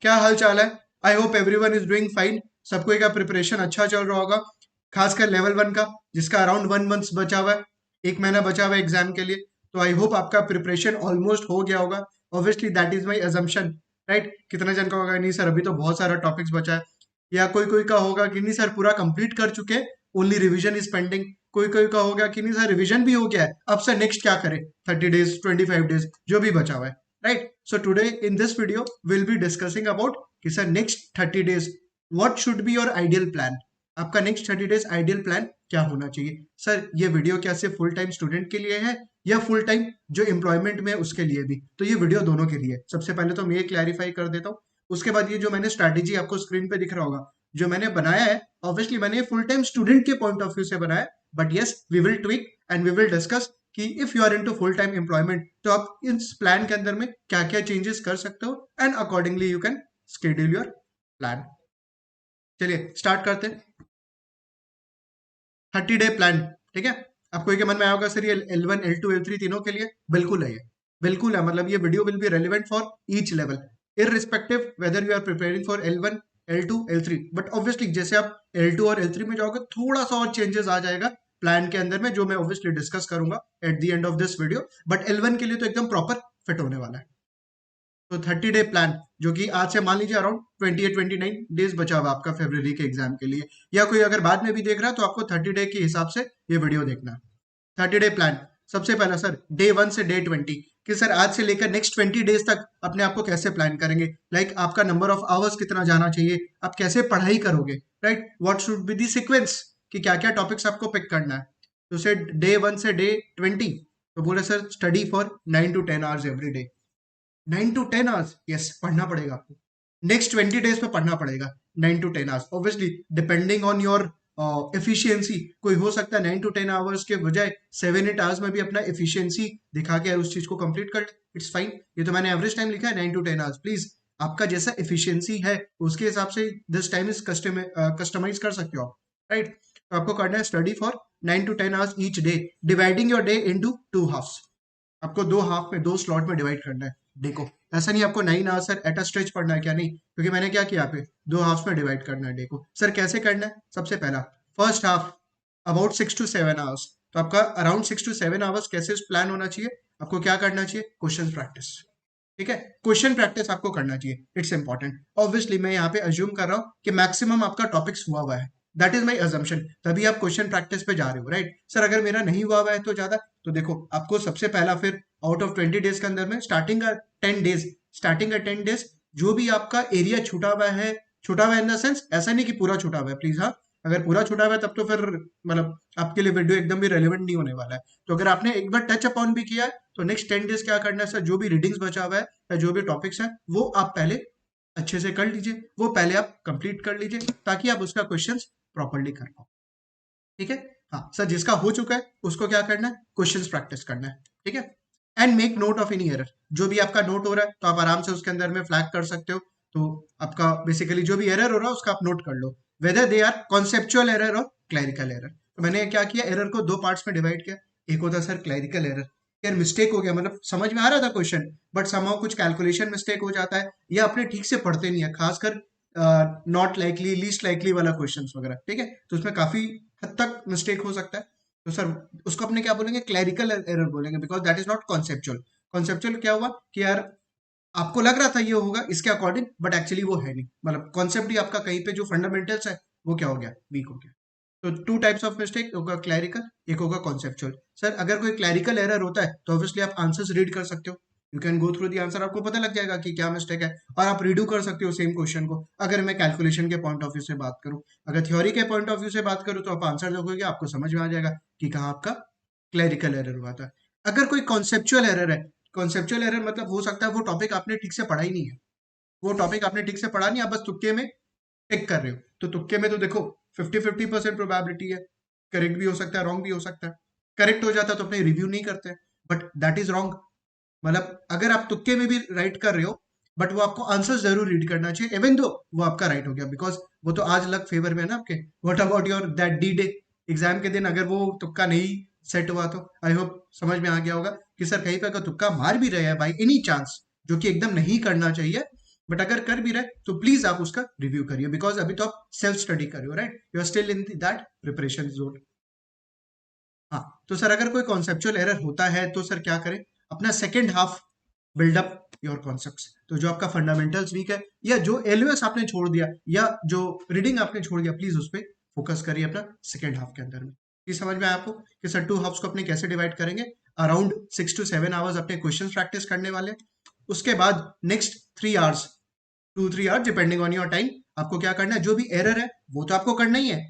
क्या हाल चाल है? I hope everyone is doing fine. सबको का प्रिपरेशन अच्छा चल रहा होगा, खासकर लेवल 1 का, जिसका अराउंड 1 मंथ बचा हुआ है, 1 महीना बचा हुआ है एग्जाम के लिए। तो आई होप आपका प्रिपरेशन ऑलमोस्ट हो गया होगा। Obviously that is my assumption, right? कितना जन का होगा नहीं सर अभी तो बहुत सारा टॉपिक्स बचा है, या कोई कोई का होगा कि नहीं सर पूरा कंप्लीट कर चुके, ओनली रिविजन इज पेंडिंग। कोई कोई का होगा कि नहीं सर रिविजन भी हो गया है, अब सर नेक्स्ट क्या करें, 30 डेज 25 डेज जो भी बचा हुआ है, right? So today in this video we'll be discussing about कि sir next 30 days what should be your ideal plan। आपका next 30 days ideal plan क्या होना चाहिए? सर ये वीडियो क्या सिर्फ फुल टाइम स्टूडेंट के लिए है या फुल टाइम जो एम्प्लॉयमेंट में उसके लिए भी? तो ये वीडियो दोनों के लिए। सबसे पहले तो मैं ये क्लैरिफाई कर देता हूँ, उसके बाद ये जो मैंने स्ट्रैटेजी आपको स्क्रीन पे दिख रहा होगा जो मैंने बनाया है, ऑब्वियसली मैंने फुल टाइम स्टूडेंट के पॉइंट ऑफ व्यू से बनाया, but yes we will tweak and we will discuss कि if you are into full time employment तो आप इस प्लान के अंदर में क्या क्या चेंजेस कर सकते हो and accordingly you can schedule your plan. चलिए स्टार्ट करते हैं। 30 डे प्लान, ठीक है? आपको ये मन में आया होगा सर ये L1 L2 L3 तीनों के लिए? बिल्कुल है, ये बिल्कुल है। मतलब ये video will be relevant for each level irrespective whether you are preparing for L1 L2 L3। But obviously जैसे आप L2 और L3 में जाओगे थोड़ा सा और चेंजेस आ जाएगा प्लान के अंदर में, जो मैं ऑब्वियसली डिस्कस करूंगा at the end of this video. But L1 के लिए तो एकदम प्रॉपर फिट होने वाला है। तो 30 डे प्लान जो कि आज से मान लीजिए अराउंड 28-29 डेज बचा हुआ आपका फरवरी के एग्जाम के लिए, या कोई अगर बाद में भी देख रहा है तो आपको 30 डे के हिसाब से ये वीडियो देखना है। 30 डे प्लान, सबसे पहला सर डे 1 से डे 20 कि सर आज से लेकर नेक्स्ट 20 डेज तक अपने आप को कैसे प्लान करेंगे। लाइक आपका नंबर ऑफ आवर्स कितना जाना चाहिए, आप कैसे पढ़ाई करोगे, right? What should be the sequence कि क्या क्या टॉपिक्स आपको पिक करना है। तो सर डे 1 से डे 20 तो बोले sir study for 9 to 10 hours every day. 9 to 10 hours, yes पढ़ना पड़ेगा आपको। नेक्स्ट 20 डेज पे पढ़ना पड़ेगा 9 to 10 hours. Obviously depending on your efficiency, कोई हो सकता है 9 to 10 आवर्स के बजाय 7-8 आवर्स में भी अपना एफिशिएंसी दिखा के उस चीज को कंप्लीट कर ले, इट्स फाइन। ये तो मैंने एवरेज टाइम लिखा है 9 to 10 आवर्स। प्लीज आपका जैसा एफिशिएंसी है उसके हिसाब से दिस टाइम इज कस्टमाइज कर सकते हो आप, राइट? तो आपको करना है study for 9 to 10 hours each day, dividing your day into 2 halves. आपको 2 हाफ में 2 स्लॉट में डिवाइड करना है डे को। ऐसा नहीं आपको 9 hours sir at a stretch पढ़ना है, क्या नहीं, क्योंकि मैंने क्या किया यहाँ पे 2 हाफ्स में डिवाइड करना है डे को। सर कैसे करना है? सबसे पहला first half about 6 to 7 hours, तो आपका अराउंड 6 to 7 आवर्स कैसे प्लान होना चाहिए? आपको क्या करना चाहिए? क्वेश्चन प्रैक्टिस, ठीक है? क्वेश्चन प्रैक्टिस आपको करना चाहिए, इट्स इंपॉर्टेंट। ऑब्वियसली मैं यहाँ पे अज्यूम कर रहा हूँ कि मैक्सिमम आपका टॉपिक्स हुआ है, दैट इज माई अजम्पशन, तभी आप क्वेश्चन प्रैक्टिस पे जा रहे हो, राइट? सर अगर मेरा नहीं हुआ है तो ज्यादा, तो देखो आपको सबसे पहला फिर आउट ऑफ 20 डेज के अंदर में स्टार्टिंग का 10 डेज जो भी आपका एरिया छूटा हुआ है इन द सेंस, ऐसा नहीं कि पूरा छूटा हुआ है प्लीज, हाँ। अगर पूरा छूटा हुआ है तब तो फिर मतलब आपके लिए वीडियो एकदम भी रेलिवेंट नहीं होने वाला है। तो अगर आपने एक बार टच अपॉन भी किया है तो नेक्स्ट 10 डेज क्या करना है सर, जो भी रीडिंग्स बचा हुआ है या जो भी टॉपिक्स हैं वो आप पहले अच्छे से कर लीजिए, वो पहले आप कंप्लीट कर लीजिए ताकि आप उसका क्वेश्चंस प्रॉपरली कर पाओ, ठीक है? हाँ सर, जिसका हो चुका है उसको क्या करना है? क्वेश्चंस प्रैक्टिस करना है, ठीक है? And make note of any error, जो भी आपका नोट हो रहा है तो आप आराम से उसके अंदर में फ्लैग कर सकते हो। तो आपका बेसिकली जो भी एरर हो रहा है उसका आप नोट कर लो, whether they are conceptual error और क्लैरिकल एरर। तो मैंने क्या किया, एरर को 2 पार्ट्स में डिवाइड किया। एक होता है सर क्लैरिकल एरर, यार मिस्टेक हो गया, मतलब समझ में आ रहा था क्वेश्चन बट समहाउ कुछ कैलकुलेशन मिस्टेक हो जाता है या अपने ठीक से पढ़ते नहीं है, खासकर नॉट लाइकली लीस्ट लाइकली वाला क्वेश्चन वगैरह, ठीक है? तो उसमें काफी हद तक मिस्टेक हो सकता है। तो सर उसको अपने क्या बोलेंगे? क्लैरिकल एरर बोलेंगे, because that is not conceptual. Conceptual क्या हुआ कि यार आपको लग रहा था ये होगा इसके अकॉर्डिंग, बट एक्चुअली वो है नहीं, मतलब कॉन्सेप्ट ही आपका कहीं पे जो फंडामेंटल्स है वो क्या हो गया, वीक हो गया। तो 2 टाइप्स ऑफ मिस्टेक, एक होगा क्लैरिकल, एक होगा कॉन्सेप्चुअल। सर अगर कोई क्लैरिकल एरर होता है तो ऑब्वियसली आप आंसर्स रीड कर सकते हो, you can go through the answer, आपको पता लग जाएगा कि क्या मिस्टेक है, और आप रीडू कर सकते हो सेम क्वेश्चन को। अगर मैं कैलकुलेशन के पॉइंट ऑफ व्यू से बात करूं, अगर थ्योरी के पॉइंट ऑफ व्यू से बात करूं तो आप आंसर देखोगे आपको समझ में आ जाएगा कि कहाँ आपका क्लैरिकल एरर हुआ था। अगर कोई कॉन्सेप्चुअल एरर है, कॉन्सेप्चुअल एरर मतलब हो सकता है वो टॉपिक आपने ठीक से पढ़ा ही नहीं है, वो टॉपिक आपने ठीक से पढ़ा नहीं, आप बस तुक्के में टिक कर रहे हो। तो तुक्के में तो देखो 50-50% प्रोबेबिलिटी है, करेक्ट भी हो सकता है, रॉन्ग भी हो सकता है। करेक्ट हो जाता है तो अपने रिव्यू नहीं करते, बट दैट इज रॉन्ग। मतलब अगर आप तुक्के में भी राइट कर रहे हो बट वो आपको आंसर जरूर रीड करना चाहिए, इवन दो वो आपका राइट हो गया, बिकॉज वो तो आज लक फेवर में है ना आपके। What about your that D day, exam के दिन अगर वो तुक्का नहीं सेट हुआ तो आई होप समझ में आ गया होगा कि सर कहीं पे अगर तुक्का मार भी रहे हैं बाई एनी चांस, जो कि एकदम नहीं करना चाहिए, बट अगर कर भी रहे तो प्लीज आप उसका रिव्यू करिए, बिकॉज अभी तो आप सेल्फ स्टडी कर रहे हो, right, you are still in that preparation zone. हाँ, तो सर अगर कोई कॉन्सेप्चुअल एरर होता है तो सर क्या करें, अपना second half build up your concepts. तो जो आपका फंडामेंटल्स वीक है, या जो एलओएस आपने छोड़ दिया, या जो रीडिंग आपने छोड़ दिया, प्लीज उस पर फोकस करिए अपना सेकेंड हाफ के अंदर में। ये समझ में आया आपको कि सर टू हाफ्स को अपने कैसे डिवाइड करेंगे? अराउंड 6 to 7 आवर्स अपने क्वेश्चन प्रैक्टिस करने वाले, उसके बाद next 3 hours, 2-3 hours depending on your time, आपको क्या करना है, जो भी एरर है वो तो आपको करना ही है,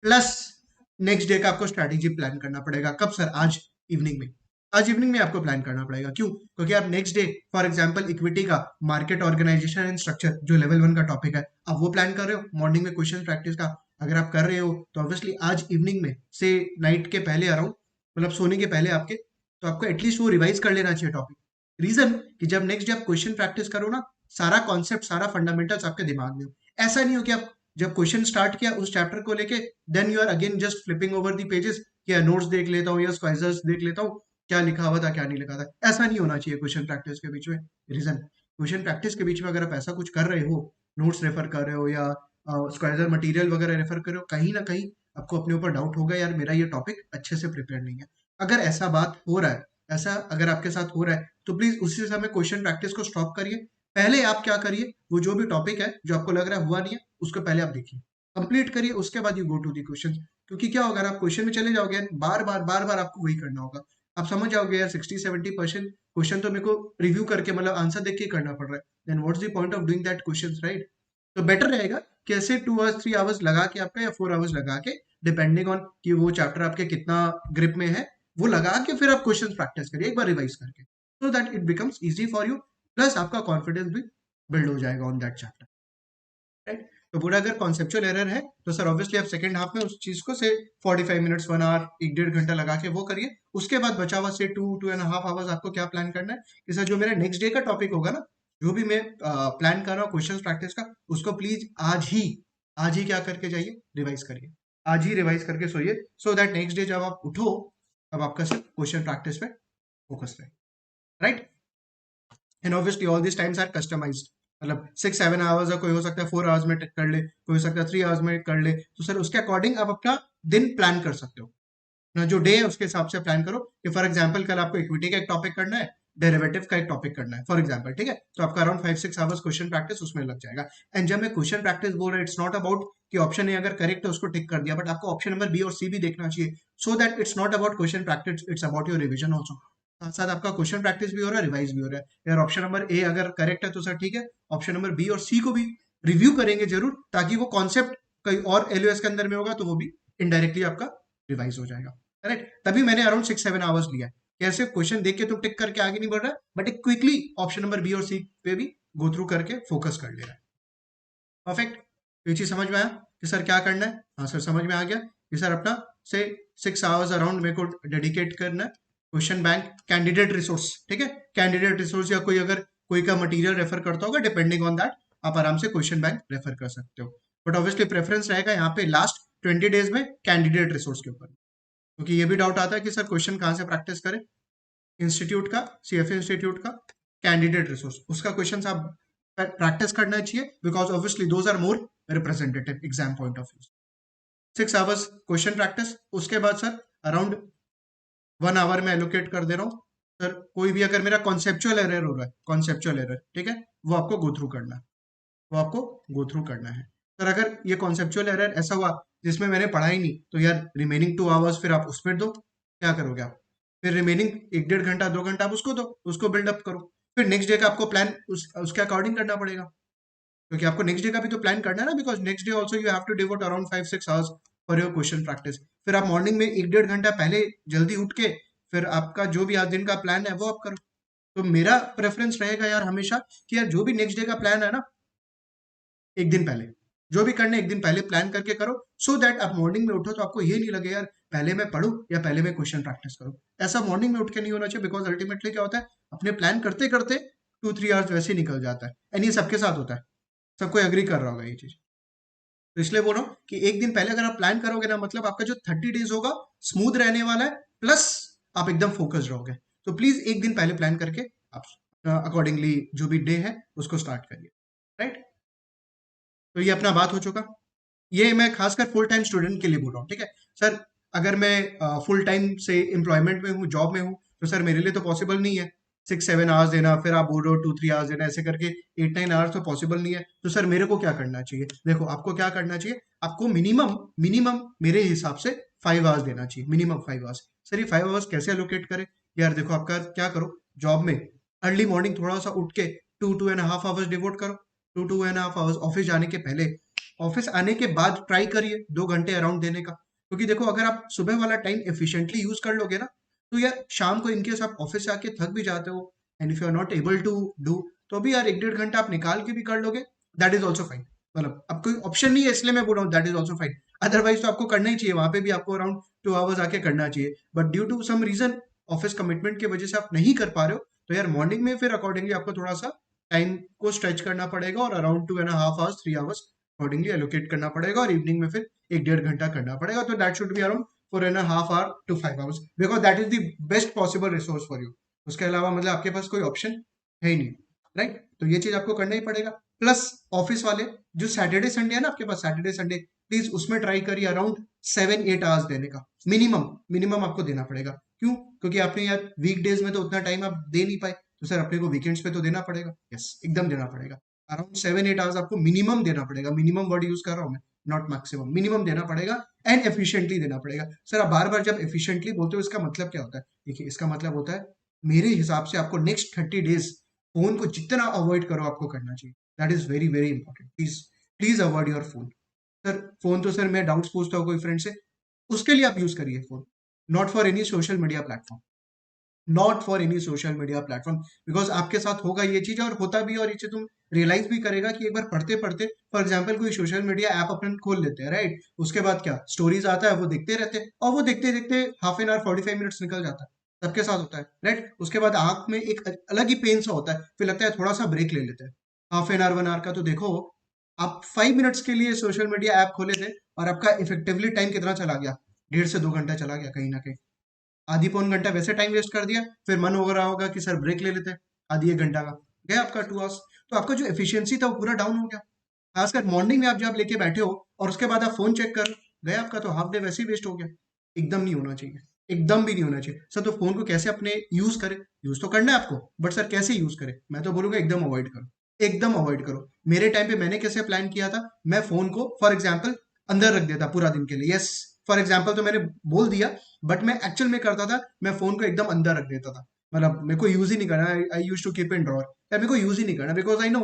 प्लस नेक्स्ट डे का आपको स्ट्रैटेजी प्लान करना पड़ेगा। कब सर? आज इवनिंग में। आज इवनिंग में आपको प्लान करना पड़ेगा। क्यों? क्योंकि आप next day for example equity का मार्केट ऑर्गेनाइजेशन एंड स्ट्रक्चर जो लेवल 1 का टॉपिक है, आप वो प्लान कर रहे हो मॉर्निंग में क्वेश्चन प्रैक्टिस का। अगर आप कर रहे हो तो ऑब्वियसली आज इवनिंग में से नाइट के पहले अराउंड, मतलब सोने के पहले आपके, तो आपको एटलीस्ट वो रिवाइज कर लेना चाहिए टॉपिक। रीजन कि जब नेक्स्ट डे आप क्वेश्चन प्रैक्टिस करो ना, सारा कॉन्सेप्ट सारा फंडामेंटल्स आपके दिमाग में हो। ऐसा नहीं हो कि आप जब क्वेश्चन स्टार्ट किया उस चैप्टर को लेके, then you are again just flipping over the pages, या नोट्स देख लेता हूँ या स्क्वाइजर्स देख लेता हूँ, क्या लिखा हुआ था क्या नहीं लिखा था। ऐसा नहीं होना चाहिए क्वेश्चन प्रैक्टिस के बीच में। रीजन, क्वेश्चन प्रैक्टिस के बीच में अगर आप ऐसा कुछ कर रहे हो, नोट्स रेफर कर रहे हो या स्क्वाइजर मटेरियल वगैरह रेफर कर रहे हो, कहीं ना कहीं आपको अपने ऊपर डाउट होगा, यार मेरा ये टॉपिक अच्छे से प्रिपेयर नहीं है। अगर ऐसा बात हो रहा है, ऐसा अगर आपके साथ हो रहा है, तो प्लीज उसी समय क्वेश्चन प्रैक्टिस को स्टॉप करिए। पहले आप क्या करिए, वो जो भी टॉपिक है जो आपको लग रहा है हुआ नहीं है, उसको पहले आप देखिए, कंप्लीट करिए, उसके बाद you go to the question. क्योंकि क्या होगा, अगर आप क्वेश्चन में चले जाओगे, बार बार आपको वही करना होगा, आप समझ जाओगे यार 60-70% क्वेश्चन तो मेरे को रिव्यू करके, मतलब आंसर देख के करना पड़ रहा है, then what's the point of doing that question, right? तो बेटर रहेगा कि ऐसे 2 आवर्स 3 आवर्स लगा के आपका, या 4 आवर्स लगा के, डिपेंडिंग ऑन कि वो चैप्टर आपके कितना ग्रिप में है, वो लगा के फिर आप क्वेश्चन प्रैक्टिस करिए एक बार रिवाइज करके, so that it becomes easy for you, plus आपका कॉन्फिडेंस भी बिल्ड हो जाएगा ऑन दैट चैप्टर, राइट? तो पूरा अगर कॉन्सेप्चुअल एरर है तो सर ऑब्वियसली आप सेकंड हाफ में उस चीज को से 45 मिनट्स 1 आवर 1-1.5 घंटा लगा के वो करिए। उसके बाद बचा हुआ से 2-2.5 आवर्स आपको क्या प्लान करना है कि सर जो मेरा नेक्स्ट डे का टॉपिक होगा ना, जो भी मैं प्लान कर रहा हूँ क्वेश्चन प्रैक्टिस का, उसको प्लीज आज ही क्या करके जाइए, रिवाइज करिए, आज ही रिवाइज करके सोइए, सो दैट नेक्स्ट डे जब आप उठो, तब आपका सिर्फ क्वेश्चन प्रैक्टिस पे फोकस रहे, right? And obviously all this times are customised, मतलब 6-7 आवर्स है, कोई हो सकता है 4 आवर्स में कर ले, कोई हो सकता है 3 आवर्स में कर ले, तो सर उसके अकॉर्डिंग आप अपना दिन प्लान कर सकते हो ना, जो डे है उसके हिसाब से प्लान करो कि फॉर एग्जाम्पल कल आपको इक्विटी का एक टॉपिक करना है, डेरिवेटिव का एक टॉपिक करना है फॉर एग्जाम्पल, ठीक है? तो आपका अराउंड 5-6 आवर्स क्वेश्चन प्रैक्टिस उसमें लग जाएगा। एंड जब मैं क्वेश्चन प्रैक्टिस बोल रहा हूँ, इट्स नॉट अबाउट कि ऑप्शन ए अगर करेक्ट है उसको टिक कर दिया, बट आपको ऑप्शन नंबर बी और सी भी देखना चाहिए, so that it's not about question practice, it's about your revision also. साथ साथ आपका क्वेश्चन प्रैक्टिस भी हो रहा है, रिवाइज भी हो रहा है। यार ऑप्शन नंबर ए अगर करेक्ट है तो सर ठीक है, ऑप्शन नंबर बी और सी को भी रिव्यू करेंगे जरूर, ताकि वो कॉन्सेप्ट कहीं और एलओएस के अंदर में होगा तो वो भी इनडायरेक्टली आपका रिवाइज हो जाएगा, करेक्ट? तभी मैंने अराउंड 6-7 आवर्स लिया है। कैसे क्वेश्चन देख के तो टिक करके आगे नहीं बढ़ रहा है, बट एक क्विकली ऑप्शन नंबर बी और सी पे भी गो थ्रू करके फोकस कर ले रहा है। परफेक्ट। तो ये चीज समझ में आया कि सर क्या करना है? हाँ सर समझ में आ गया कि सर अपना से 6 आवर्स अराउंड मेरे को डेडिकेट करना है क्वेश्चन बैंक कैंडिडेट रिसोर्स, ठीक है? कैंडिडेट रिसोर्स या कोई अगर कोई का मटेरियल रेफर करता होगा, डिपेंडिंग ऑन दैट आप आराम से क्वेश्चन बैंक रेफर कर सकते हो, बट ऑब्वियसली प्रेफरेंस रहेगा यहाँ पे लास्ट 20 डेज में कैंडिडेट रिसोर्स के ऊपर, क्योंकि ये भी डाउट आता है कि सर क्वेश्चन कहाँ से प्रैक्टिस करें, इंस्टीट्यूट का, सीएफए इंस्टीट्यूट का कैंडिडेट रिसोर्स, उसका क्वेश्चन आप प्रैक्टिस करना चाहिए, because obviously those are more representative exam point of view. 6 hours question practice, उसके बाद सर अराउंड 1 आवर में एलोकेट कर दे रहा हूँ सर, कोई भी अगर मेरा कॉन्सेप्चुअल एरर हो रहा है, कॉन्सेप्चुअल एरर, ठीक है, वो आपको गो थ्रू करना है, वो आपको गो थ्रू करना है। सर अगर ये कॉन्सेप्चुअल एरर ऐसा हुआ जिसमें मैंने पढ़ा ही नहीं, तो यार रिमेनिंग 2 आवर्स फिर आप उसमें दो, क्या करोगे आप? फिर रिमेनिंग 1-1.5 घंटा 2 घंटा आप उसको दो, उसको बिल्डअप करो, फिर नेक्स्ट डे का आपको प्लान उसके अकॉर्डिंग करना पड़ेगा, क्योंकि आपको नेक्स्ट डे का भी तो प्लान करना है ना, because next day also you have to devote around 5-6 hours for your question practice. फिर आप मॉर्निंग में 1-1.5 घंटा पहले जल्दी उठ के फिर आपका जो भी आज दिन का प्लान है वो आप करो। तो मेरा प्रेफरेंस रहेगा यार हमेशा कि यार जो भी नेक्स्ट डे का प्लान है ना, एक दिन पहले जो भी करना है एक दिन पहले प्लान करके करो, सो दैट आप मॉर्निंग में उठो तो आपको ये नहीं लगे यार पहले मैं पढ़ूं या पहले मैं क्वेश्चन प्रैक्टिस करूं। ऐसा मॉर्निंग में उठ के नहीं होना चाहिए, बिकॉज अल्टीमेटली क्या होता है, अपने प्लान करते करते 2-3 आवर्स वैसे ही निकल जाता है, एंड ये सबके साथ होता है, सब कोई एग्री कर रहा होगा ये चीज। तो इसलिए बोल रहा हूँ कि एक दिन पहले अगर आप प्लान करोगे ना, मतलब आपका जो 30 डेज होगा स्मूथ रहने वाला है, प्लस आप एकदम फोकस्ड रहोगे। तो प्लीज एक दिन पहले प्लान करके आप अकॉर्डिंगली जो भी डे है उसको स्टार्ट करिए। राइट। तो ये अपना बात हो चुका। ये मैं खासकर फुल टाइम स्टूडेंट के लिए बोल रहा हूँ, ठीक है। सर अगर मैं फुल टाइम से एम्प्लॉयमेंट में हूँ, जॉब में हूँ, तो सर मेरे लिए तो पॉसिबल नहीं है 6-7 आवर्स देना, फिर आप बोल रहे हो 2-3 आवर्स देना, ऐसे करके 8-9 आवर्स तो पॉसिबल नहीं है। तो सर मेरे को क्या करना चाहिए? देखो आपको क्या करना चाहिए, आपको मिनिमम मिनिमम मेरे हिसाब से 5 आवर्स देना चाहिए, मिनिमम 5 आवर्स। सर ये 5 आवर्स कैसे एलोकेट करें? यार देखो आपका क्या करो, जॉब में अर्ली मॉर्निंग थोड़ा सा उठ के 2-2.5 आवर्स डिवोट करो। 2-2.5 आवर्स ऑफिस जाने के पहले, ऑफिस आने के बाद ट्राई करिए 2 घंटे अराउंड देने का। क्योंकि देखो अगर आप सुबह वाला टाइम एफिशिएंटली यूज कर लोगे ना, तो यार शाम को इनकेस आप ऑफिस से आके थक भी जाते हो, and if you are not able to do, तो भी यार 1-1.5 घंटा आप निकाल के भी कर लोगे, दैट इज ऑल्सो फाइन। मतलब अब कोई ऑप्शन नहीं है इसलिए मैं बोल रहा हूँ that is also fine. Otherwise तो आपको करना ही चाहिए, वहां पे भी आपको अराउंड 2 आवर्स आके करना चाहिए, but due to some reason office commitment की वजह से आप नहीं कर पा रहे हो, तो यार मॉर्निंग में फिर अकॉर्डिंगली आपको थोड़ा सा टाइम को स्ट्रेच करना पड़ेगा, और around 2.5 hours 3 hours accordingly allocate करना पड़ेगा, और इवनिंग में फिर 1-1.5 घंटा करना पड़ेगा। तो that should be around 4.5 hour to 5 hours, because that is the best possible resource for you. उसके अलावा मतलब आपके पास कोई ऑप्शन है ही नहीं, राइट। तो ये चीज आपको करना ही पड़ेगा। प्लस ऑफिस वाले जो सैटरडे संडे है ना आपके पास, सैटरडे संडे प्लीज उसमें ट्राई करिए अराउंड 7-8 आवर्स देने का, मिनिमम मिनिमम आपको देना पड़ेगा। क्यों? क्योंकि आपने यार वीक डेज में तो उतना टाइम आप दे नहीं पाए, तो सर अपने को वीकेंड्स पे तो देना पड़ेगा, यस एकदम देना पड़ेगा। अराउंड 7-8 आवर्स आपको मिनिमम देना पड़ेगा, मिनिमम वर्ड यूज कर रहा हूँ मैं, नॉट मैक्सिमम, मिनिमम देना पड़ेगा, एंड एफिशिएंटली देना पड़ेगा। सर आप बार बार जब एफिशिएंटली बोलते हो इसका मतलब क्या होता है? देखिए इसका मतलब होता है मेरे हिसाब से आपको नेक्स्ट 30 डेज फोन को जितना अवॉइड करो आपको करना चाहिए, that is very very important. Please please avoid your phone. Sir phone तो सर मैं डाउट्स पूछता हूँ कोई फ्रेंड से, उसके लिए आप यूज करिए phone, not for any social media platform, not for any social media platform. Because आपके साथ होगा ये चीज, और होता भी, और ये चीज तुम रियलाइज भी करेगा कि एक बार पढ़ते पढ़ते फॉर एग्जाम्पल कोई सोशल मीडिया ऐप अपन खोल लेते हैं, राइट, उसके बाद क्या स्टोरीज आता है वो देखते रहते हैं, और वो देखते देखते हाफ एन आवर 45 मिनट्स निकल जाता है। सबके साथ होता है, राइट। उसके बाद आंख में एक अलग ही पेन सा होता है, फिर लगता है थोड़ा सा ब्रेक ले लेते हैं, हाफ एन आवर 1 आवर का। तो देखो आप 5 मिनट्स के लिए सोशल मीडिया ऐप खोले थे, और आपका इफेक्टिवली टाइम कितना चला गया? 1.5 से 2 घंटा चला गया कहीं ना कहीं। आधी पौन घंटा वैसे टाइम वेस्ट कर दिया, फिर मन हो रहा होगा कि सर ब्रेक ले लेते हैं, आधी 1 घंटा का गया आपका 2 आवर्स। तो आपका जो एफिशिएंसी था वो पूरा डाउन हो गया। खासकर मॉर्निंग में आप जब लेके बैठे हो और उसके बाद आप फोन चेक कर गए, आपका तो हाफ डे वैसे ही वेस्ट हो गया। एकदम नहीं होना चाहिए, एकदम भी नहीं होना चाहिए सर। तो फोन को कैसे अपने यूज करें? यूज तो करना है आपको, बट सर कैसे यूज करें? मैं तो बोलूंगा एकदम अवॉइड करो, एकदम अवॉइड करो। मेरे टाइम पे मैंने कैसे प्लान किया था, मैं फोन को फॉर एग्जाम्पल अंदर रख देता पूरा दिन के लिए, यस फॉर एग्जाम्पल तो मैंने बोल दिया, बट मैं एक्चुअल में करता था, मैं फोन को एकदम अंदर रख देता था। मतलब मेरे को यूज ही नहीं करना, I used to keep in drawer, यार मेरे को यूज ही नहीं करना, बिकॉज आई नो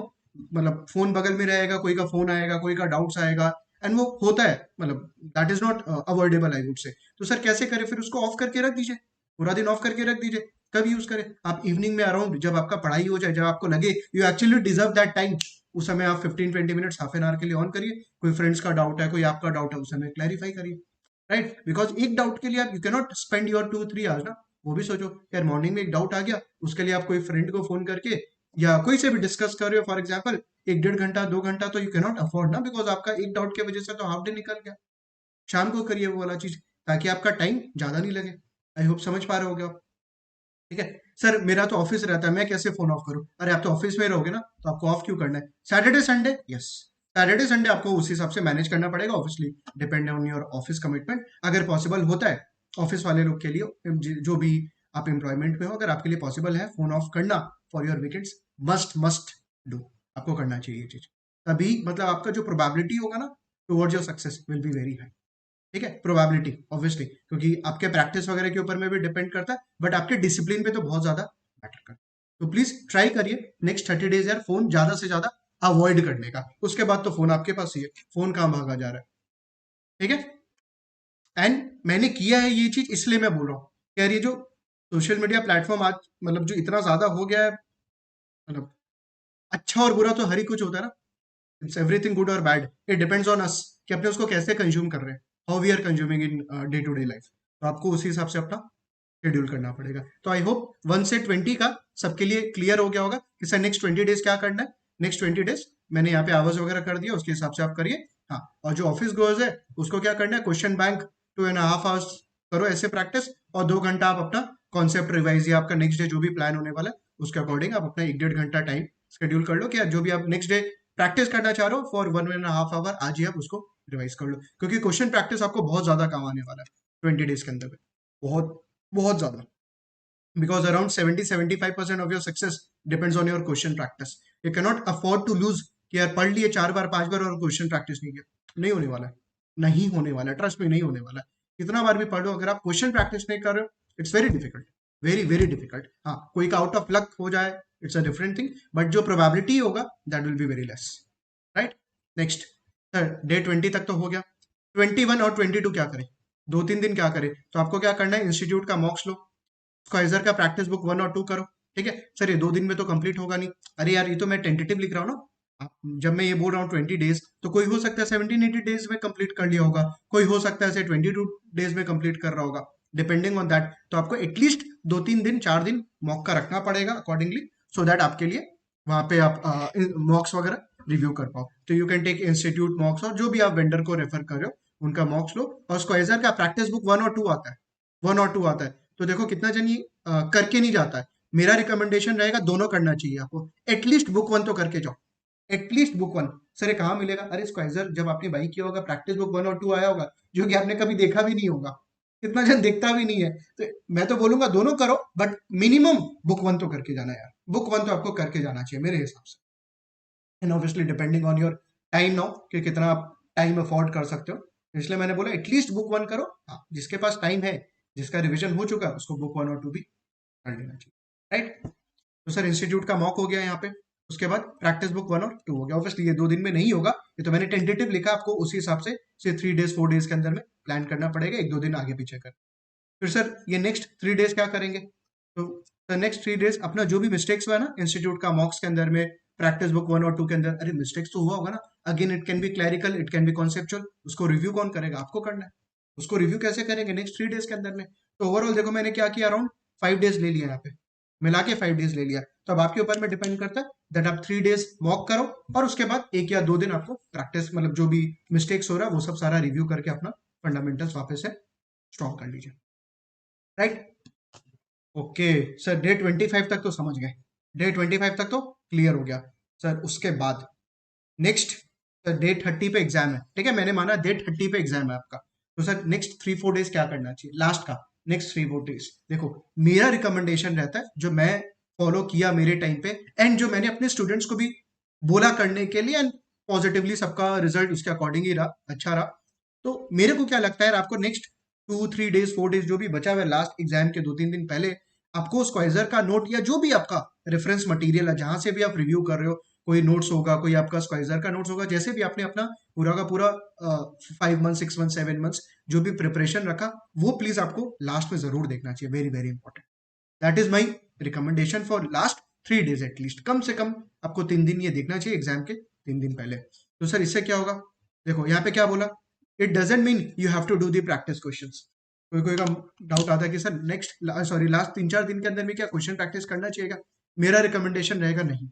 मतलब फोन बगल में रहेगा, कोई का फोन आएगा, कोई का डाउट्स आएगा, एंड वो होता है, मतलब that is not avoidable I would say. तो सर कैसे करें? फिर उसको ऑफ करके रख दीजिए, पूरा दिन ऑफ करके रख दीजिए। कब यूज करें? आप इवनिंग में अराउंड जब आपका पढ़ाई हो जाए, जब आपको लगे you actually deserve that time, उस समय आप 15-20 मिनट्स हाफ एन आवर के लिए ऑन करिए। कोई फ्रेंड्स का डाउट है, कोई आपका डाउट है, उस समय क्लैरिफाई करिए, राइट। बिकॉज एक डाउट के लिए आप you can not spend your 2-3 hours ना। वो भी सोचो यार, मॉर्निंग में एक डाउट आ गया, उसके लिए आप कोई फ्रेंड को फोन करके या कोई से भी डिस्कस कर रहे हो फॉर एग्जाम्पल 1-1.5 घंटा 2 घंटा, तो यू कैन नॉट अफोर्ड ना, बिकॉज आपका एक डाउट की वजह से तो हाफ डे निकल गया। शाम को करिए वो वाला चीज, ताकि आपका टाइम ज्यादा नहीं लगे। आई होप समझ पा रहे होगे आप, ठीक है। सर मेरा तो ऑफिस रहता है, मैं कैसे फोन ऑफ करूं? अरे आप तो ऑफिस में रहोगे ना, तो आपको ऑफ क्यों करना है? Saturday Sunday, yes Saturday Sunday आपको उस हिसाब से मैनेज करना पड़ेगा, obviously depend on your office commitment. अगर पॉसिबल होता है ऑफिस वाले लोग के लिए, जो भी आप एम्प्लॉयमेंट में हो, अगर आपके लिए पॉसिबल है फोन ऑफ करना for your weekends, must must do, आपको करना चाहिए ये चीज। तभी मतलब आपका जो प्रोबेबिलिटी होगा ना towards your success will be very high, ठीक है। प्रोबेबिलिटी ऑब्वियसली, क्योंकि आपके प्रैक्टिस वगैरह के ऊपर में भी डिपेंड करता है, बट आपके डिसिप्लिन पे तो बहुत ज्यादा मैटर करता है। तो प्लीज ट्राई करिए नेक्स्ट 30 डेज यार फोन ज्यादा से ज्यादा अवॉइड करने का। उसके बाद तो फोन आपके पास ही है, फोन कहाँ भागा जा रहा है, ठीक है। एंड मैंने किया है ये चीज, इसलिए मैं बोल रहा हूँ यार, ये जो सोशल मीडिया प्लेटफॉर्म आज मतलब जो इतना ज्यादा हो गया है, मतलब अच्छा और बुरा तो हर ही कुछ होता है ना, इट्स एवरीथिंग गुड और bad, it depends on us कि अपने उसको कैसे कंज्यूम कर रहे हैं, how we are consuming in day to day life. तो आपको उसी हिसाब से अपना शेड्यूल करना पड़ेगा। तो आई होप 1 से 20 का सबके लिए क्लियर हो गया होगा कि सर नेक्स्ट 20 डेज क्या करना है। नेक्स्ट 20 डेज मैंने यहाँ पे आवर्स वगैरह कर दिया, उसके हिसाब से आप करिए। हाँ, और जो ऑफिस गोअर्स है उसको क्या करना है, क्वेश्चन बैंक 2.5 आवर्स करो ऐसे प्रैक्टिस, और 2 घंटा आप अपना कॉन्सेप्ट रिवाइज या आपका नेक्स्ट डे जो भी प्लान होने वाला है उसके अकॉर्डिंग आप अपना 1-1.5 घंटा टाइम शेड्यूल कर लो, कि जो भी आप नेक्स्ट डे प्रैक्टिस करना चाह रहे हो फॉर 1.5 आवर, आज ही आप उसको रिवाइज कर लो, क्योंकि क्वेश्चन प्रैक्टिस आपको बहुत ज्यादा काम आने वाला है 20 डेज के अंदर में, बहुत बहुत ज्यादा, because around 70-75% of your success depends on your question practice. You cannot afford to lose कि यार पढ़ लिए 4 बार 5 बार और क्वेश्चन प्रैक्टिस नहीं किया, नहीं होने वाला है, नहीं होने वाला है, ट्रस्ट में नहीं होने वाला है। कितना बार भी पढ़ लो, अगर आप क्वेश्चन प्रैक्टिस नहीं कर रहे हो, it's very difficult, very very difficult. हाँ, कोई का आउट ऑफ लक हो जाए, it's a different thing, but जो प्रोबेबिलिटी होगा that will be very less, right. Next sir, day 20 तक तो हो गया, 21 और 22 क्या करें, 2-3 दिन क्या करें, तो आपको क्या करना है, इंस्टीट्यूट का मॉक्स लो, स्क्वाइजर का प्रैक्टिस बुक 1 और 2 करो, ठीक है सर। ये 2 दिन में तो कंप्लीट होगा नहीं, अरे यार ये तो मैं टेंटेटिव लिख रहा हूँ ना, जब मैं ये बोल रहा हूँ 20 डेज, तो कोई हो सकता है 17-18 डेज में कंप्लीट कर लिया होगा, कोई हो सकता है 22 डेज में कंप्लीट कर रहा होगा, डिपेंडिंग ऑन दैट। तो आपको एटलीस्ट 2-3 दिन 4 दिन मॉक का रखना पड़ेगा अकॉर्डिंगली, सो दैट आपके लिए वहां पे आप मॉक्स वगैरह रिव्यू कर पाओ। तो you can take institute mocks, और जो भी आप वेंडर को रेफर कर रहे हो उनका मॉक्स लो, और स्क्वाइजर का प्रैक्टिस बुक 1 और 2 आता है, 1 और 2 आता है। तो देखो कितना जन ये करके नहीं जाता है, मेरा रिकमेंडेशन रहेगा दोनों करना चाहिए आपको, एटलीस्ट बुक 1 तो करके जाओ, एटलीस्ट बुक 1। सर ये कहाँ मिलेगा, अरे स्क्वाइजर जब आपने बाई किया होगा प्रैक्टिस बुक 1 और 2 आया होगा, जो कि आपने कभी देखा भी नहीं होगा, कितना जन देखता भी नहीं है। तो मैं तो बोलूंगा दोनों करो, बट मिनिमम बुक 1 तो करके जाना यार, बुक 1 तो आपको करके जाना चाहिए मेरे हिसाब से। And obviously depending on your time now, कि कितना आप टाइम अफोर्ड कर सकते हो, इसलिए मैंने बोला एटलीस्ट बुक 1 करो। हाँ, जिसके पास टाइम है, जिसका रिविजन हो चुका है, उसको बुक 1 और 2 भी कर लेना चाहिए, राइट। तो सर इंस्टीट्यूट का मॉक हो गया यहाँ पे, उसके बाद प्रैक्टिस बुक 1 और 2 हो गया। ऑब्वियसली ये 2 दिन में नहीं होगा, ये तो मैंने टेंटेटिव लिखा, आपको उसी हिसाब से 3 डेज 4 डेज के अंदर में प्लान करना पड़ेगा, 1-2 दिन आगे पीछे कर। फिर सर ये नेक्स्ट 3 डेज क्या करेंगे, तो नेक्स्ट 3 डेज अपना जो भी मिस्टेक्स हुआ ना इंस्टीट्यूट का मॉक्स के अंदर में, प्रैक्टिस बुक 1 और 2 के अंदर, अरे मिस्टेक्स तो हुआ होगा ना, again it can B clerical, it can B conceptual, उसको रिव्यू कौन करेगा, आपको करना है। उसको रिव्यू कैसे करेंगे, नेक्स्ट 3 डेज के अंदर में। तो ओवरऑल देखो मैंने क्या किया, अराउंड 5 डेज ले लिया यहाँ पे, मिला के 5 डेज ले लिया। तो अब आपके ऊपर में डिपेंड करता है दैट आप 3 डेज मॉक करो, और उसके बाद 1 या 2 दिन आपको प्रैक्टिस, मतलब जो भी मिस्टेक्स हो रहा है वो सब सारा रिव्यू करके अपना फंडामेंटल्स वापस से स्ट्रॉन्ग कर लीजिए, राइट। ओके सर, डे 25 तक तो समझ गए, डे 25 तक तो क्लियर हो गया। सर उसके बाद नेक्स्ट, सर डे 30 पे एग्जाम है, ठीक है, मैंने माना डे 30 पे एग्जाम है आपका, तो सर नेक्स्ट 3-4 डेज क्या करना चाहिए, लास्ट का नेक्स्ट 3-4 डेज। देखो मेरा रिकमेंडेशन रहता है, जो मैं फॉलो किया मेरे टाइम पे, एंड जो मैंने अपने स्टूडेंट्स को भी बोला करने के लिए, एंड पॉजिटिवली सबका रिजल्ट उसके अकॉर्डिंग ही रहा, अच्छा रहा। तो मेरे को क्या लगता है, आपको नेक्स्ट 2-3 डेज 4 डेज जो भी बचा हुआ है लास्ट एग्जाम के 2-3 दिन पहले, आपको स्क्वाइजर का नोट या जो भी आपका रेफरेंस मटेरियल है, जहां से भी आप रिव्यू कर रहे हो, कोई नोट्स होगा, कोई आपका स्क्वाइजर का नोट्स होगा, जैसे भी आपने अपना पूरा का पूरा 5 मंथ 6 मंथ 7 मंथ्स जो भी प्रिपरेशन रखा, वो प्लीज आपको लास्ट में जरूर देखना चाहिए, very very important. That is my recommendation for last 3 days, at least कम से कम आपको 3 दिन ये देखना चाहिए एग्जाम के 3 दिन पहले। तो सर इससे क्या होगा, देखो यहाँ पे क्या बोला, it doesn't mean you have to do the practice questions. कोई कोई का डाउट आता है कि सर नेक्स्ट सॉरी लास्ट 3-4 दिन के अंदर में क्या क्वेश्चन प्रैक्टिस करना चाहिए, मेरा रिकमेंडेशन रहेगा नहीं,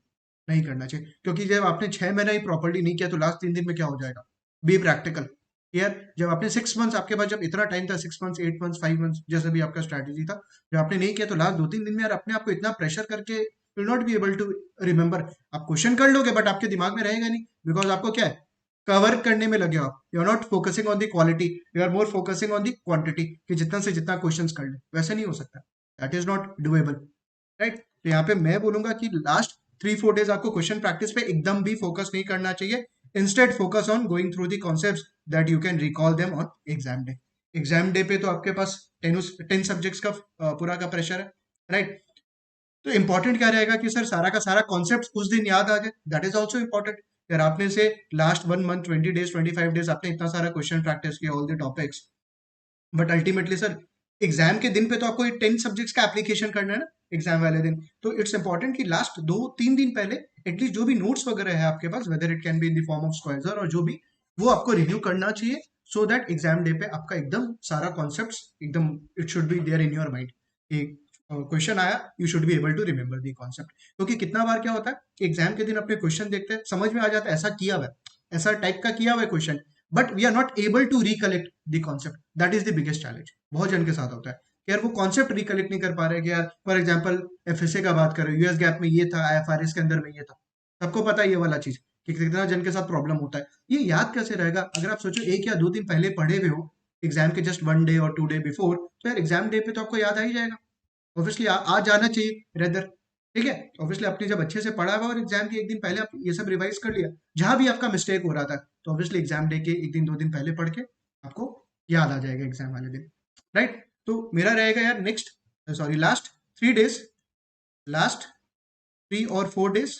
नहीं करना चाहिए, क्योंकि जब आपने 6 महीना ही प्रॉपर्ली नहीं किया, तो लास्ट 3 दिन में क्या हो जाएगा, बी प्रैक्टिकल। यार जब आपने 6 मंथ्स, आपके पास जब इतना टाइम था, 6 मंथ्स 8 मंथ्स 5 मंथ्स जैसे भी आपका स्ट्रैटेजी था, जब आपने नहीं किया, तो लास्ट 2-3 दिन में यार अपने आप को इतना प्रेशर करके will not be able to remember. आप क्वेश्चन कर लोगे बट आपके दिमाग में रहेगा नहीं, बिकॉज आपको क्या है, कवर करने में लगे हो आप, you are not focusing on the quality, you are more focusing on the quantity, कि जितना से जितना क्वेश्चंस कर ले, वैसे नहीं हो सकता, that is not doable, right. तो यहाँ पे मैं बोलूंगा कि लास्ट 3-4 डेज आपको क्वेश्चन प्रैक्टिस पे एकदम भी फोकस नहीं करना चाहिए, instead focus on going through the concepts that you can recall them on exam day. Exam day पे तो आपके पास 10 सब्जेक्ट्स का पूरा का प्रेशर है, राइट। तो इंपॉर्टेंट क्या रहेगा कि सर सारा का सारा कॉन्सेप्ट उस दिन याद आ जाए, दैट इज ऑल्सो इंपॉर्टेंट। यार आपने से लास्ट 1 मंथ 20 डेज 25 डेज आपने इतना सारा क्वेश्चन प्रैक्टिस किया, all the topics, but ultimately sir exam के दिन पे तो आपको 10 सब्जेक्ट्स का एप्लीकेशन करना है ना, एग्जाम वाले दिन। तो इट्स इंपॉर्टेंट कि लास्ट 2-3 दिन पहले एटलीस्ट जो भी नोट्स वगैरह है आपके पास, whether it can be in the form of squeezer और जो भी, वो आपको रिव्यू करना चाहिए, सो दैट एग्जाम डे पे आपका एकदम सारा कॉन्सेप्ट एकदम it should be there in your mind. Question आया, you should be able to remember the concept, क्योंकि कितना बार क्या होता है कि एग्जाम के दिन अपने क्वेश्चन देखते हैं, समझ में आ जाता है ऐसा किया हुआ है, ऐसा टाइप का किया हुआ है question, but we are not able to recollect the concept, that is the biggest challenge. बहुत जन के साथ होता है कि यार वो कॉन्सेप्ट रिकलेक्ट नहीं कर पा रहे, कि यार फॉर एग्जाम्पल एफएसए का बात करें, यूएस गैप में ये था, आईएफआरएस के अंदर में ये था, सबको पता है ये वाला चीज, कि कितना जन के साथ प्रॉब्लम होता है। ये याद कैसे रहेगा? अगर आप सोचो 1 या 2 दिन पहले पढ़े हुए हो एग्जाम के जस्ट 1 डे और 2 डे बिफोर, तो यार एग्जाम डे पे तो आपको याद आ ही जाएगा। ऑब्वियसली आज जाना चाहिए रेदर, ठीक है। ऑब्वियसली आपने जब अच्छे से पढ़ा हुआ और एग्जाम के एक दिन पहले आप ये सब रिवाइज कर लिया, जहां भी आपका मिस्टेक हो रहा था, तो ऑब्वियसली एग्जाम डे के एक दिन 2 दिन पहले पढ़ के आपको याद आ जाएगा एग्जाम वाले दिन, राइट। तो मेरा रहेगा यार next, sorry last 3 days, last 3 और 4 days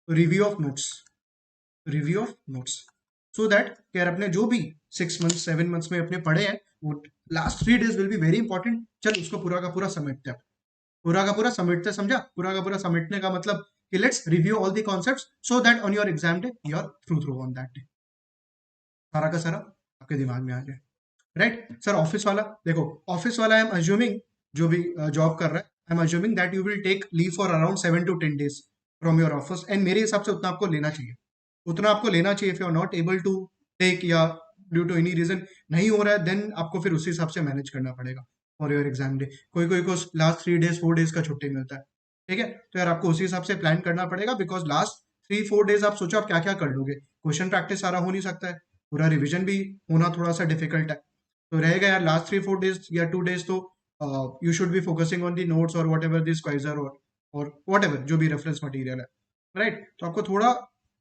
review of notes, review of notes, so that यार अपने जो भी 6 मंथ्स 7 मंथ्स में अपने पढ़े हैं, वो last 3 days will be very important. चल उसको पूरा का पूरा समेटते हैं, पूरा का पूरा समेटते, समझा? पूरा का पूरा समेटने का मतलब कि let's review all the concepts so that on your exam day you are through on that day, सारा का सारा आपके दिमाग में आ जाए, राइट। सर ऑफिस वाला, देखो ऑफिस वाला आई एम अज्यूमिंग, जो भी जॉब कर रहा है, I am assuming that you will take leave for around 7 to 10 days from your office, and मेरे हिसाब से उतना आपको लेना चाहिए, उतना आपको लेना चाहिए। If you are not able to take, या ड्यू टू एनी रीजन नहीं हो रहा है, देन आपको फिर उसी हिसाब से मैनेज करना पड़ेगा फॉर योर एग्जाम डे। कोई कोई को लास्ट 3 डेज 4 डेज का छुट्टी मिलता है, ठीक है, तो यार आपको उसी हिसाब से प्लान करना पड़ेगा, बिकॉज लास्ट 3 4 डेज आप सोचो आप क्या क्या कर लोगे। क्वेश्चन प्रैक्टिस सारा हो नहीं सकता है, पूरा रिविजन भी होना थोड़ा सा डिफिकल्ट है, तो रहेगा यार लास्ट 3 4 डेज या 2 डेज, तो you should be focusing on the notes और वट एवर दिस क्वाइजर और वट एवर जो भी रेफरेंस मटीरियल है, राइट। तो आपको थोड़ा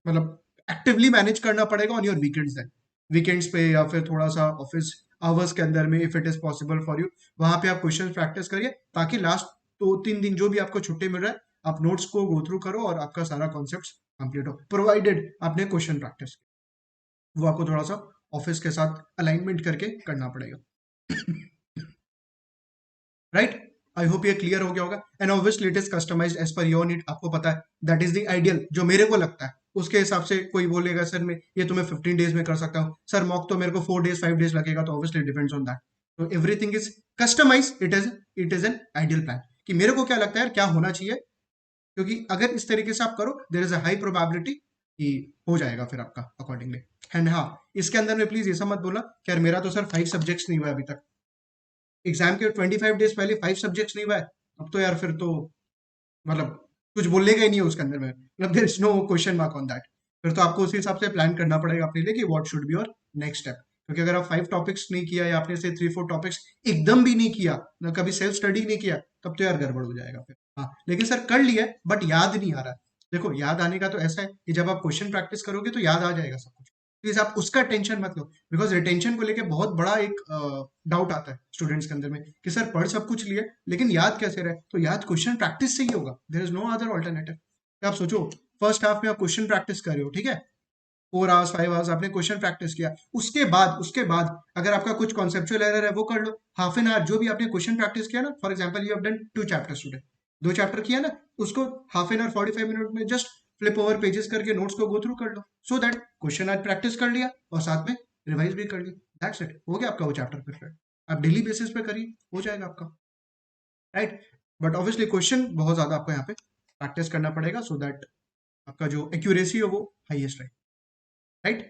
मतलब एक्टिवली मैनेज करना पड़ेगा on your weekends, then weekends पे या फिर थोड़ा सा ऑफिस आवर्स के अंदर में, if it is possible for you, वहां पे आप क्वेश्चन प्रैक्टिस करिए, ताकि लास्ट 2 3 दिन जो भी आपको छुट्टी मिल रहा है, आप नोट्स को गो थ्रू करो और आपका सारा कॉन्सेप्ट कंप्लीट हो, प्रोवाइडेड आपने क्वेश्चन प्रैक्टिस, वो आपको थोड़ा सा ऑफिस के साथ अलाइनमेंट करके करना पड़ेगा, राइट। आई होप ये क्लियर हो गया होगा, and obviously it is customised as per your need, आपको पता है दैट इज द आइडियल जो मेरे को लगता है, उसके हिसाब से कोई बोलेगा सर मैं ये तुम्हें 15 डेज में कर सकता हूँ, सर मॉक तो मेरे को 4 डेज 5 डेज लगेगा, तो ऑब्वियसली डिपेंड्स ऑन दैट, तो everything is customised, it is an ideal plan, कि मेरे को क्या लगता है यार क्या होना चाहिए, क्योंकि अगर इस तरीके से आप करो there is a high probability कि हो जाएगा फिर आपका अकॉर्डिंगली। एंड हाँ, इसके अंदर में प्लीज ये सब मत बोला कि यार मेरा तो सर 5 सब्जेक्ट्स नहीं हुआ अभी तक, एग्जाम के 25 डेज पहले 5 सब्जेक्ट्स नहीं हुआ है, अब तो यार फिर तो मतलब कुछ बोलने का ही नहीं है उसके अंदर में, मतलब there is no question mark on that. फिर तो आपको उसी हिसाब से प्लान करना पड़ेगा अपने लिए कि what should be your next step, क्योंकि अगर आप 5 टॉपिक्स नहीं किया या आपने से 3 4 टॉपिक्स एकदम भी नहीं किया ना, कभी सेल्फ स्टडी नहीं किया, तब तो यार गड़बड़ हो जाएगा फिर। हाँ लेकिन सर कर लिया बट याद नहीं आ रहा है, देखो याद आने का तो ऐसा है कि जब आप क्वेश्चन प्रैक्टिस करोगे तो याद आ जाएगा सब कुछ, प्लीज आप उसका टेंशन मत लो, बिकॉज रिटेंशन को लेके बहुत बड़ा एक डाउट आता है स्टूडेंट्स के अंदर में कि सर पढ़ सब कुछ लिए लेकिन याद कैसे रहे, तो याद क्वेश्चन प्रैक्टिस से ही होगा, there is no other alternative. आप सोचो फर्स्ट हाफ में आप क्वेश्चन प्रैक्टिस कर रहे हो, ठीक है, 4 आवर्स 5 आवर्स आपने क्वेश्चन प्रैक्टिस किया, उसके बाद अगर आपका कुछ कॉन्सेप्चुअल एरर है वो कर लो, हाफ एन आवर जो भी आपने क्वेश्चन प्रैक्टिस किया ना, for example you have done 2 chapters today, 2 chapter किया ना, उसको हाफ एन आवर 45 मिनट में जस्ट फ्लिप ओवर पेजेस करके नोट्स को गो थ्रू कर लो, सो दैट क्वेश्चन आज प्रैक्टिस कर लिया और साथ में रिवाइज भी कर लिया, दैट्स इट, हो गया आपका वो चैप्टर परफेक्ट। आप डेली बेसिस पे करिए, हो जाएगा आपका, राइट। बट ऑब्वियसली क्वेश्चन बहुत ज्यादा आपको यहाँ पे प्रैक्टिस करना पड़ेगा, सो दैट आपका जो एक्यूरेसी है वो हाईएस्ट रहे, राइट।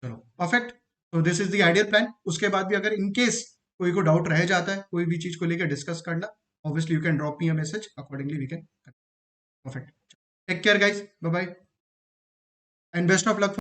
चलो परफेक्ट, तो this is the ideal plan. उसके बाद भी अगर इन केस कोई को डाउट रह जाता है कोई भी चीज को लेकर डिस्कस करना, obviously you can drop me a message, accordingly we can. Perfect, take care guys, bye bye, and best of luck.